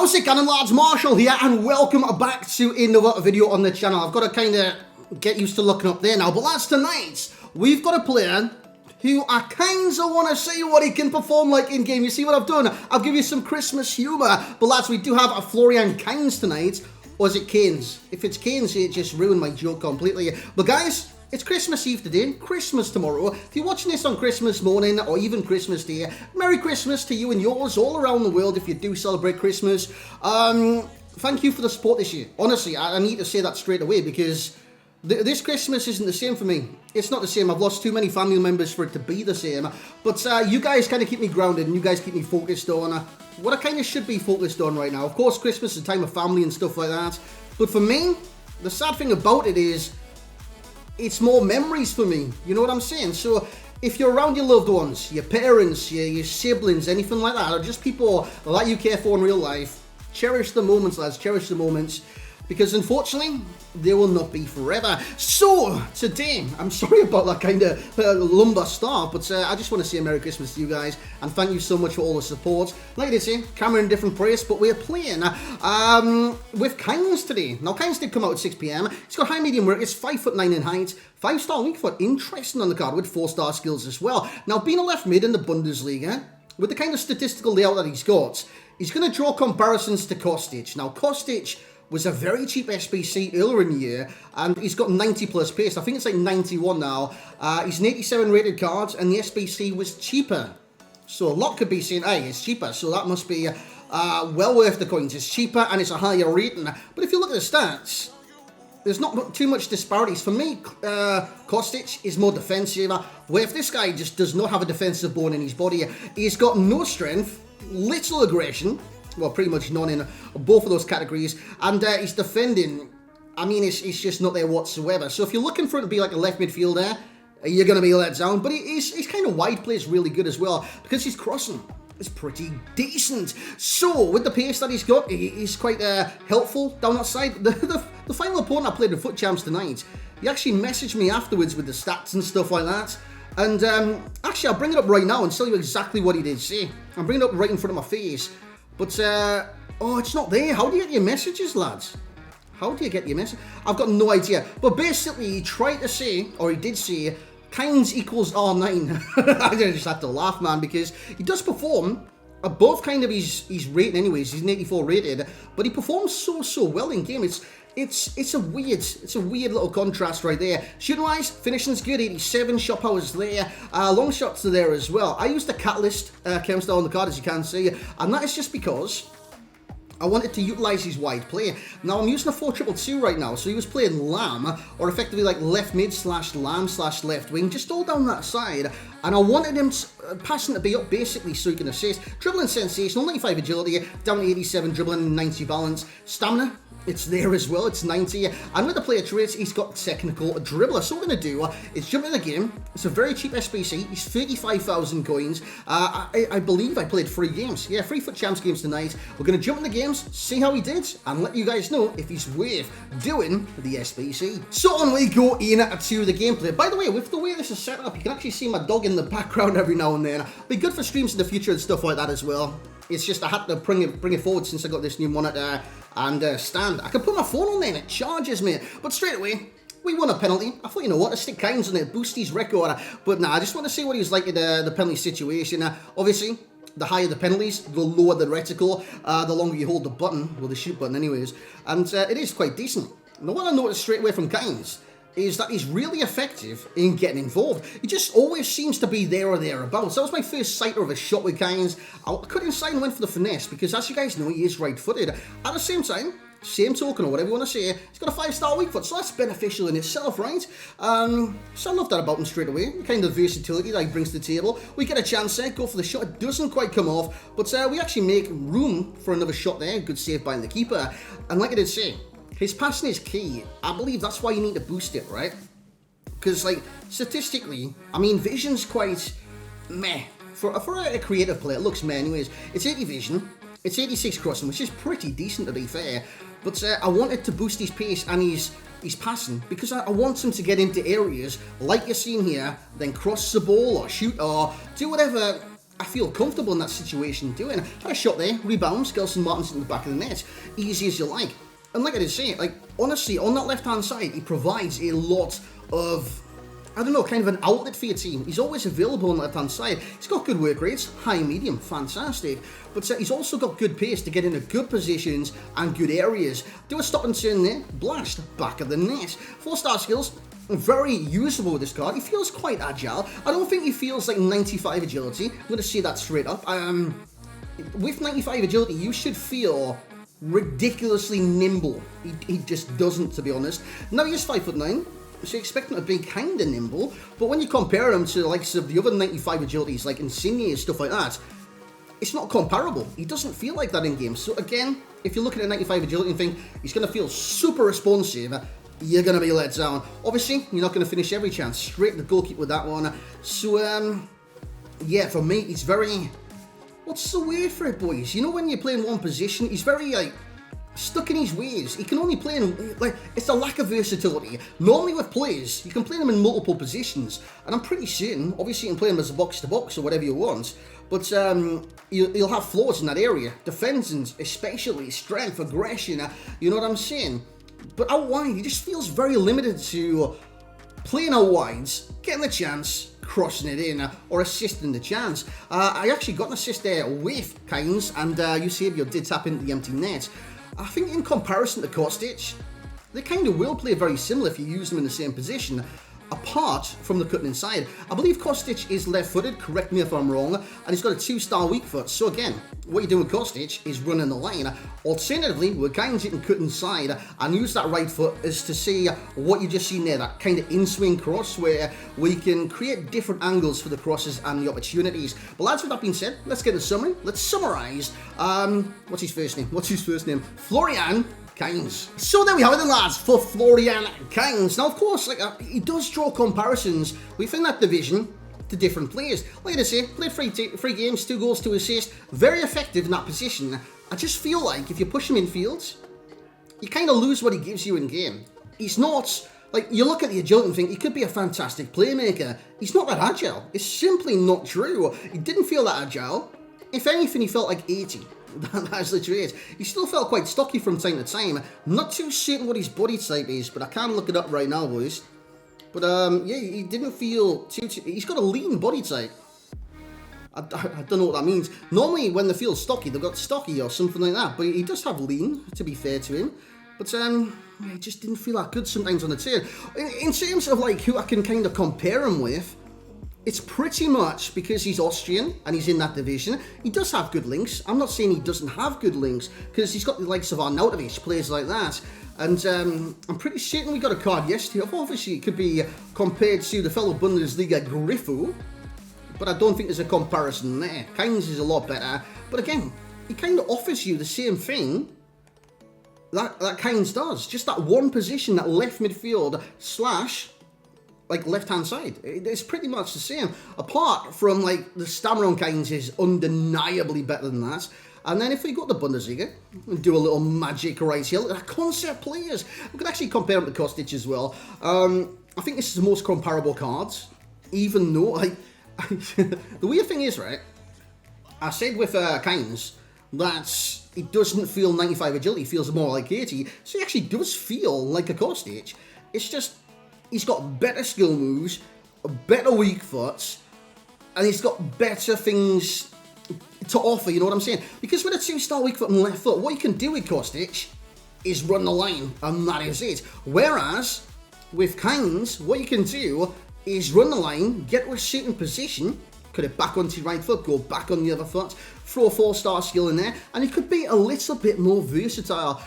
How's it going, lads? Marshall here, and welcome back to another video on the channel. I've got to kind of get used to looking up there now, but lads, tonight we've got a player who I kind of want to see what he can perform like in game. You see what I've done? I'll give you some Christmas humour, but lads, we do have a Wildcard Kainz tonight. Or is it Kainz? If it's Kainz, it just ruined my joke completely. But guys, it's Christmas Eve today, Christmas tomorrow. If you're watching this on Christmas morning or even Christmas Day, Merry Christmas to you and yours all around the world if you do celebrate Christmas. Thank you for the support this year. Honestly, I need to say that straight away because this Christmas isn't the same for me. It's not the same. I've lost too many family members for it to be the same. But you guys kind of keep me grounded and you guys keep me focused on what I kind of should be focused on right now. Of course, Christmas is a time of family and stuff like that. But for me, the sad thing about it is it's more memories for me. You know what I'm saying? So if you're around your loved ones, your parents, your siblings, anything like that, or just people that you care for in real life, cherish the moments, lads. Cherish the moments. Because unfortunately, they will not be forever. So, today, I'm sorry about that kind of lumber start, but I just want to say a Merry Christmas to you guys, and thank you so much for all the support. Like I did say, camera in a different place, but we're playing with Kainz today. Now, Kainz did come out at 6 PM. He's got high medium work, it's 5'9" in height, 5-star weak foot, interesting on the card with 4-star skills as well. Now, being a left mid in the Bundesliga, with the kind of statistical layout that he's got, he's going to draw comparisons to Kostic. Now, Kostic was a very cheap SBC earlier in the year, and he's got 90 plus pace. I think it's like 91 now. He's an 87 rated card, and the SBC was cheaper. So a lot could be saying, hey, it's cheaper, so that must be well worth the coins. It's cheaper, and it's a higher rating. But if you look at the stats, there's not too much disparities. For me, Kostic is more defensive, where if this guy just does not have a defensive bone in his body, he's got no strength, little aggression, well, pretty much none in both of those categories. And his defending, I mean, it's just not there whatsoever. So if you're looking for it to be like a left midfielder, you're going to be let down. But he's kind of wide play is really good as well, because his crossing is pretty decent. So with the pace that he's got, he's quite helpful down that side. The final opponent I played with Foot Champs tonight, he actually messaged me afterwards with the stats and stuff like that. And actually, I'll bring it up right now and tell you exactly what he did say. I'm bringing it up right in front of my face. But, oh, it's not there. How do you get your messages, lads? How do you get your message? I've got no idea. But basically, he tried to say, or he did say, Kainz equals R9. I just had to laugh, man, because he does perform above kind of his rating anyways. He's an 84 rated, but he performs so well in game. It's a weird little contrast right there. Shooting wise, finishing's good, 87, shot power's there, long shots are there as well. I used the Catalyst chem style on the card, as you can see, and that is just because I wanted to utilise his wide play. Now I'm using a 4-2-2 right now, so he was playing Lamb, or effectively like left mid slash Lamb slash left wing, just all down that side. And I wanted him passing the B up basically so he can assist. Dribbling sensational, 95 agility, down to 87 dribbling, 90 balance. Stamina, it's there as well, it's 90. And with the player traits, he's got technical dribbler. So what we're going to do is jump in the game. It's a very cheap SBC. He's 35,000 coins. I believe I played 3 games. Yeah, 3 Foot Champs games tonight. We're going to jump in the games, see how he did, and let you guys know if he's worth doing the SBC. So on we go into the gameplay. By the way, with the way this is set up, you can actually see my dog in the background every now and then. Be good for streams in the future and stuff like that as well. It's just I had to bring it forward since I got this new monitor and stand. I can put my phone on there and it charges me. But straight away, we won a penalty. I thought, you know what, let's stick Kainz on it, boost his record. But nah, I just want to see what he was like in the penalty situation. Obviously, the higher the penalties, the lower the reticle, the longer you hold the button, well, the shoot button anyways. And it is quite decent. Now, what I noticed straight away from Kainz is that he's really effective in getting involved. He just always seems to be there or thereabouts. That was my first sight of a shot with Kainz. I cut inside and went for the finesse because, as you guys know, he is right-footed. At the same time, same token or whatever you want to say, he's got a 5-star weak foot, so that's beneficial in itself, right? So I love that about him straight away, the kind of versatility that he brings to the table. We get a chance there, go for the shot, it doesn't quite come off, but we actually make room for another shot there. Good save by the keeper. And like I did say, his passing is key. I believe that's why you need to boost it, right? Because, like, statistically, I mean, vision's quite meh. For a creative player, it looks meh anyways. It's 80 vision, it's 86 crossing, which is pretty decent to be fair. But I wanted to boost his pace and his passing because I want him to get into areas like you're seeing here, then cross the ball or shoot or do whatever I feel comfortable in that situation doing. Had a shot there, rebounds, Gelson Martin's in the back of the net. Easy as you like. And like I did say, like, honestly, on that left-hand side, he provides a lot of, I don't know, kind of an outlet for your team. He's always available on the left-hand side. He's got good work rates, high, medium, fantastic. But he's also got good pace to get into good positions and good areas. Do a stop and turn there, blast, back of the net. 4-star skills, very usable with this card. He feels quite agile. I don't think he feels like 95 agility. I'm going to say that straight up. With 95 agility, you should feel ridiculously nimble. He just doesn't, to be honest. Now he's 5'9", so you expect him to be kind of nimble, but when you compare him to the likes of the other 95 agilities like Insigne and stuff like that, it's not comparable. He doesn't feel like that in game. So again, if you're looking at 95 agility and think he's going to feel super responsive, you're going to be let down. Obviously, you're not going to finish every chance. Straight to the goalkeeper with that one. So yeah, for me, he's very... What's the word for it, boys? You know when you play in one position, he's very, like, stuck in his ways. He can only play in, like, it's a lack of versatility. Normally with players, you can play them in multiple positions. And I'm pretty certain, obviously you can play them as a box-to-box or whatever you want, but you'll have flaws in that area. Defense, especially, strength, aggression, you know what I'm saying? But out wide, he just feels very limited to playing out wide, getting the chance, crossing it in, or assisting the chance. I actually got an assist there with Kainz, and Eusebio did tap into the empty net. I think in comparison to Kostic, they kind of will play very similar if you use them in the same position, apart from the cutting inside. I believe Kostic is left-footed, correct me if I'm wrong, and he's got a 2-star weak foot. So again, what you're doing with Kostic is running the line. Alternatively, with Kainz, you can cut inside and use that right foot as to see what you just seen there, that kind of in-swing cross where we can create different angles for the crosses and the opportunities. But lads, with that being said, let's get a summary. Let's summarise. What's his first name? Florian Kainz. So there we have it then, lads, for Florian Kainz. Now, of course, like he does draw comparisons within that division to different players. Like I say, played three games, 2 goals, 2 assists, very effective in that position. I just feel like if you push him in field, you kind of lose what he gives you in game. He's not, like, you look at the agility and think he could be a fantastic playmaker. He's not that agile. It's simply not true. He didn't feel that agile. If anything, he felt like 80. That's literally it. He still felt quite stocky from time to time. Not too certain what his body type is, but I can look it up right now, boys. But yeah, he didn't feel too... He's got a lean body type. I don't know what that means. Normally, when they feel stocky, they've got stocky or something like that. But he does have lean, to be fair to him. But he just didn't feel that good sometimes on the turn. In terms of like who I can kind of compare him with, it's pretty much because he's Austrian and he's in that division. He does have good links. I'm not saying he doesn't have good links because he's got the likes of Arnautovic, players like that. And I'm pretty certain we got a card yesterday. Obviously, it could be compared to the fellow Bundesliga Griffo, but I don't think there's a comparison there. Kainz is a lot better. But again, he kind of offers you the same thing that Kainz does. Just that one position, that left midfield / like left-hand side. It's pretty much the same. Apart from like the stamina on Kainz is undeniably better than that. And then if we go to the Bundesliga and do a little magic right here, look at concept players. We could actually compare them to Kostic as well. I think this is the most comparable cards, even though the weird thing is, right, I said with Kainz that he doesn't feel 95 agility, he feels more like 80. So he actually does feel like a Kostic. It's just he's got better skill moves, better weak foot, and he's got better things to offer, you know what I'm saying? Because with a 2-star weak foot and left foot, what you can do with Kostic is run the line, and that is it. Whereas, with Kainz, what you can do is run the line, get to a certain position, cut it back onto your right foot, go back on the other foot, throw a 4-star skill in there, and it could be a little bit more versatile.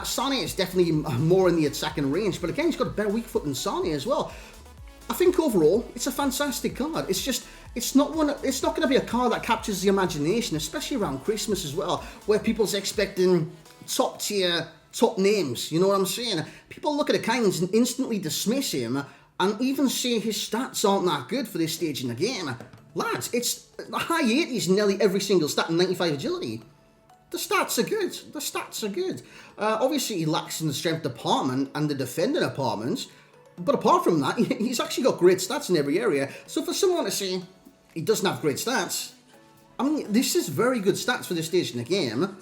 Sane is definitely more in the attacking range, but again, he's got a better weak foot than Sane as well. I think overall, it's a fantastic card. It's just, it's not going to be a card that captures the imagination, especially around Christmas as well, where people's expecting top tier, top names, you know what I'm saying? People look at a Kainz and instantly dismiss him, and even say his stats aren't that good for this stage in the game. Lads, it's the high 80s in nearly every single stat and 95 agility. The stats are good. The stats are good. Obviously, he lacks in the strength department and the defending department. But apart from that, he's actually got great stats in every area. So for someone to say he doesn't have great stats, I mean, this is very good stats for this stage in the game.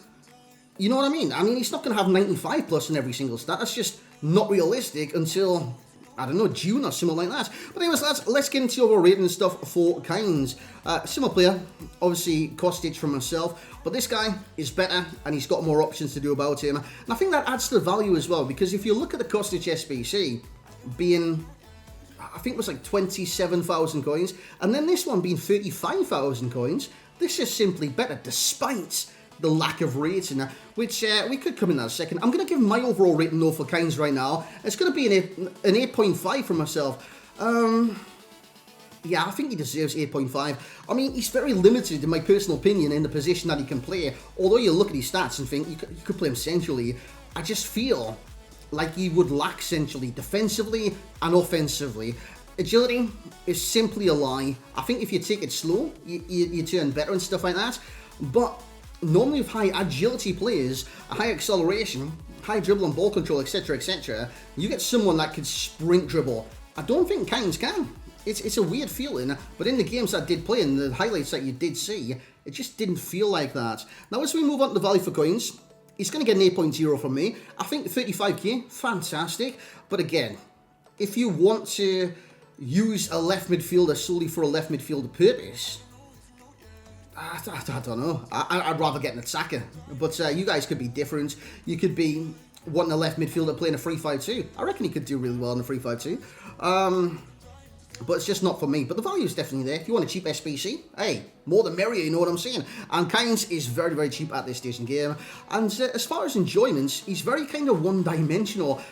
You know what I mean? I mean, he's not going to have 95 plus in every single stat. That's just not realistic until, I don't know, June or something like that. But anyways, lads, let's get into our rating and stuff for Kainz. Similar player, obviously Kostic from myself, but this guy is better and he's got more options to do about him. And I think that adds to the value as well, because if you look at the Kostic SBC being, I think it was like 27,000 coins, and then this one being 35,000 coins, this is simply better despite the lack of rating, which we could come in that a second. I'm going to give my overall rating though for Kainz right now. It's going to be an 8.5 for myself. Yeah, I think he deserves 8.5. I mean, he's very limited, in my personal opinion, in the position that he can play. Although you look at his stats and think you could play him centrally, I just feel like he would lack centrally, defensively and offensively. Agility is simply a lie. I think if you take it slow, you turn better and stuff like that. But normally with high agility players, high acceleration, high dribble and ball control, etc., etc., you get someone that could sprint dribble. I don't think Kainz can. It's a weird feeling, but in the games I did play and the highlights that you did see, it just didn't feel like that. Now as we move on to the value for Kainz, he's going to get an 8.0 from me. I think 35k, fantastic. But again, if you want to use a left midfielder solely for a left midfielder purpose, I don't know. I'd rather get an attacker. But you guys could be different. You could be wanting a left midfielder playing a 3-5-2. I reckon he could do really well in a 3-5-2. But it's just not for me. But the value is definitely there. If you want a cheap SBC, hey, more the merrier, you know what I'm saying? And Kainz is very, very cheap at this stage in game. And as far as enjoyments, he's very kind of one-dimensional.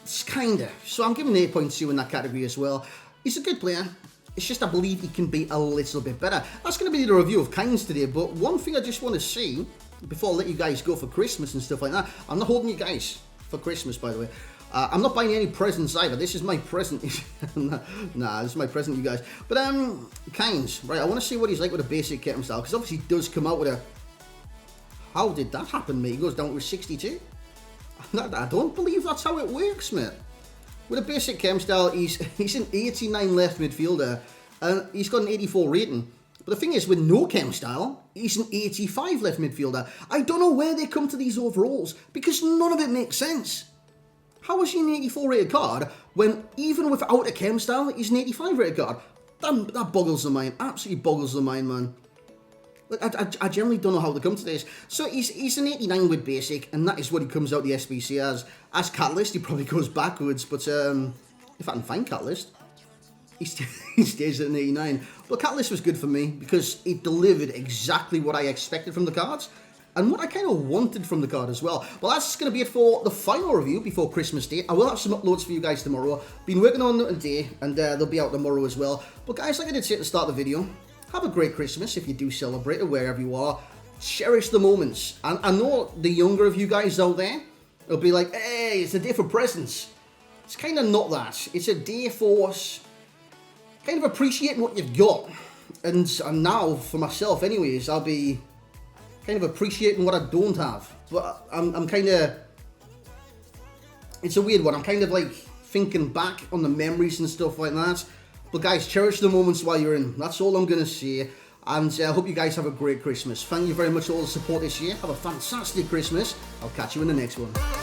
It's kind of. So I'm giving 8.2 in that category as well. He's a good player. It's just I believe he can be a little bit better. That's going to be the review of Kainz today. But one thing I just want to see, before I let you guys go for Christmas and stuff like that, I'm not holding you guys for Christmas, by the way. I'm not buying any presents either. This is my present. Nah, this is my present, you guys. But Kainz, right? I want to see what he's like with a basic kit style, because obviously he does come out with a. How did that happen, mate? He goes down to a 62. I don't believe that's how it works, mate. With a basic chem style, he's an 89 left midfielder, and he's got an 84 rating. But the thing is, with no chem style, he's an 85 left midfielder. I don't know where they come to these overalls, because none of it makes sense. How is he an 84 rated card when even without a chem style, he's an 85 rated card? That boggles the mind. Absolutely boggles the mind, man. I generally don't know how they come to this. So he's an 89 with basic, and that is what he comes out the SBC as. As Catalyst, he probably goes backwards, but if I can find Catalyst, he stays at an 89. But Catalyst was good for me because it delivered exactly what I expected from the cards. And what I kind of wanted from the card as well. Well, that's going to be it for the final review before Christmas Day. I will have some uploads for you guys tomorrow. Been working on them today, and they'll be out tomorrow as well. But guys, like I did say at the start of the video, have a great Christmas if you do celebrate it, wherever you are. Cherish the moments. And I know the younger of you guys out there will be like, hey, it's a day for presents. It's kind of not that. It's a day for kind of appreciating what you've got. And now, for myself anyways, I'll be kind of appreciating what I don't have. But I'm kind of, it's a weird one. I'm kind of like thinking back on the memories and stuff like that. But guys, cherish the moments while you're in. That's all I'm going to say. And I hope you guys have a great Christmas. Thank you very much for all the support this year. Have a fantastic Christmas. I'll catch you in the next one.